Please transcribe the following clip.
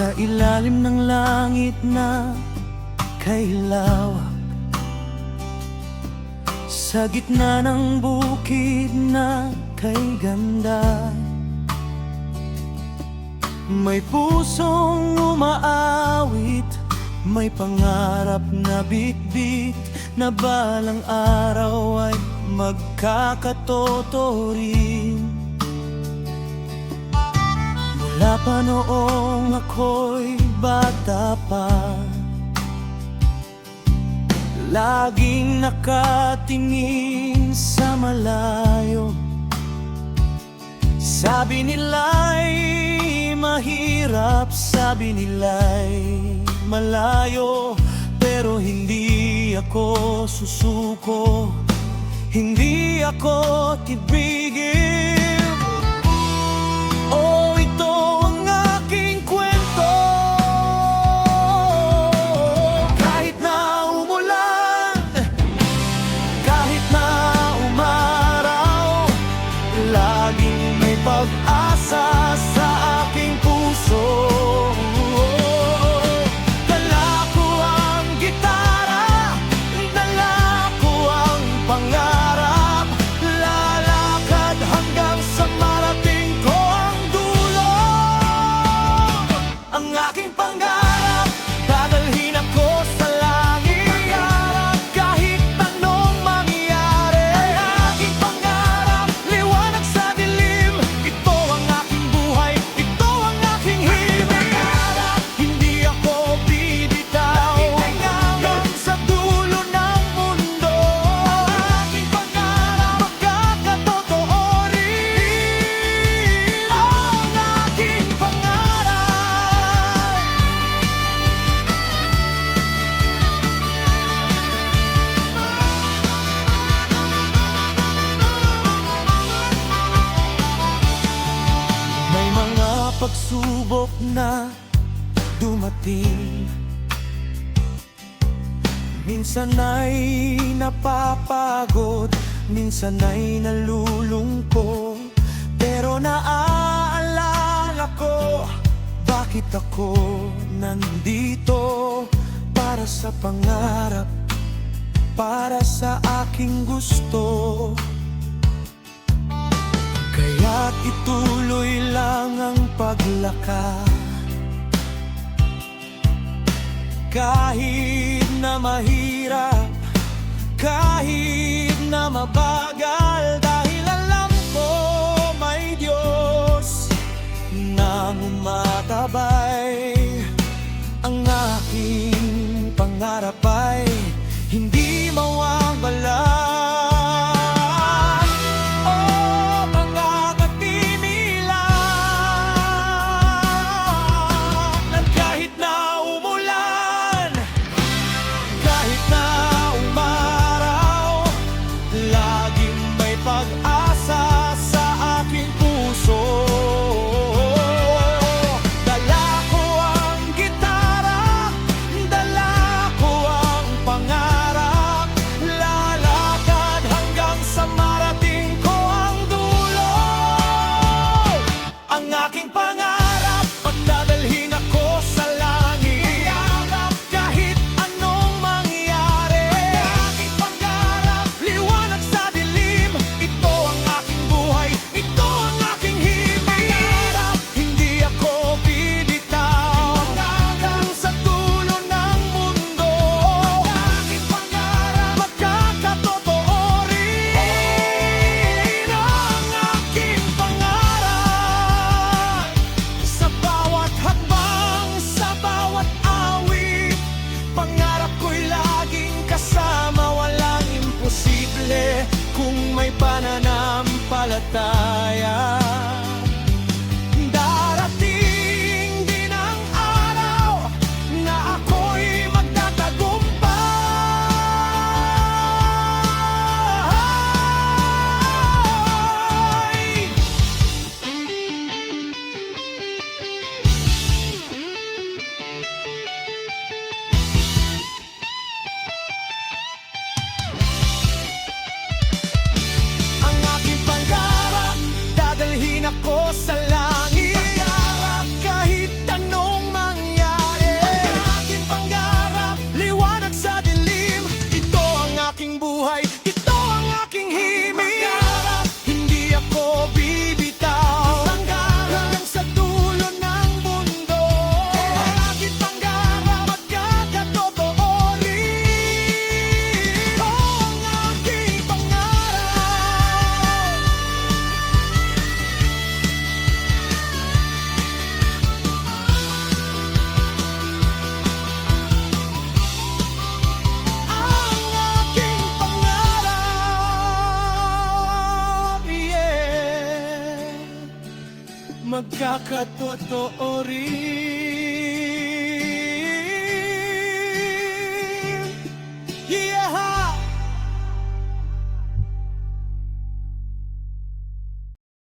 Sa ilalim ng langit na kailawak, sa gitna ng bukid na kay ganda, may pusong umaawit, may pangarap na bitbit, na balang araw ay magkakatotoo rin. Mula pa noong ako'y bata pa, laging nakatingin sa malayo. Sabi nila'y mahirap, sabi nila'y malayo, pero hindi ako susuko, hindi ako titigil. Oh, ito ang aking kwento. Kahit na umulan, kahit na umaraw, laging may pag-asa sa aking puso. Dala ko ang gitara, dala ko ang pangarap, lalakad hanggang sa marating ko ang dulo. Ang aking pangarap, dadalhin ako sa langit, kahit anong mangyari. Ang aking pangarap, liwanag sa dilim, ito ang aking buhay, ito ang aking himig. Hindi ako bibitaw hanggang sa dulo ng mundo. Ang aking pangarap, magkakatotoo rin. Ang aking pangarap. May mga pagsubok na dumating, minsan ay napapagod, minsan ay nalulungkot, pero naaalala ko, bakit ako nandito? Para sa pangarap, para sa aking gusto. Kaya't ituloy lang ang paglakad, kahit na mahirap, kahit na mabagal, dahil alam ko may Diyos na umatabay. Ang aking pangarap ay hindi mawawala. Oh, pangangatimilan, kahit na umulan, kahit na umaraw, laging may pag-asa sa aking puso. Dala ko ang gitara, dala ko ang pangarap, lalakad hanggang sa marating ko ang dulo. Ang aking pangarap, pagdadalhin ako sa langit, kahit anong mangyari. Ang aking pangarap, liwanag sa dilim, ito ang aking buhay, ito ang aking himig. Hindi ako bibitaw hanggang sa dulo ng mundo. Ang aking pangarap, magkakatotoo rin. Ang aking pangarap, sa bawat hakbang, sa bawat awit, pangarap ko'y laging kasama, walang imposible kung may pananampalataya. Darating din ang araw na ako'y magtatagumpay. Ang aking pangarap, dadalhin ako sa langit, kahit anong mangyari. pagkakatotoo rin.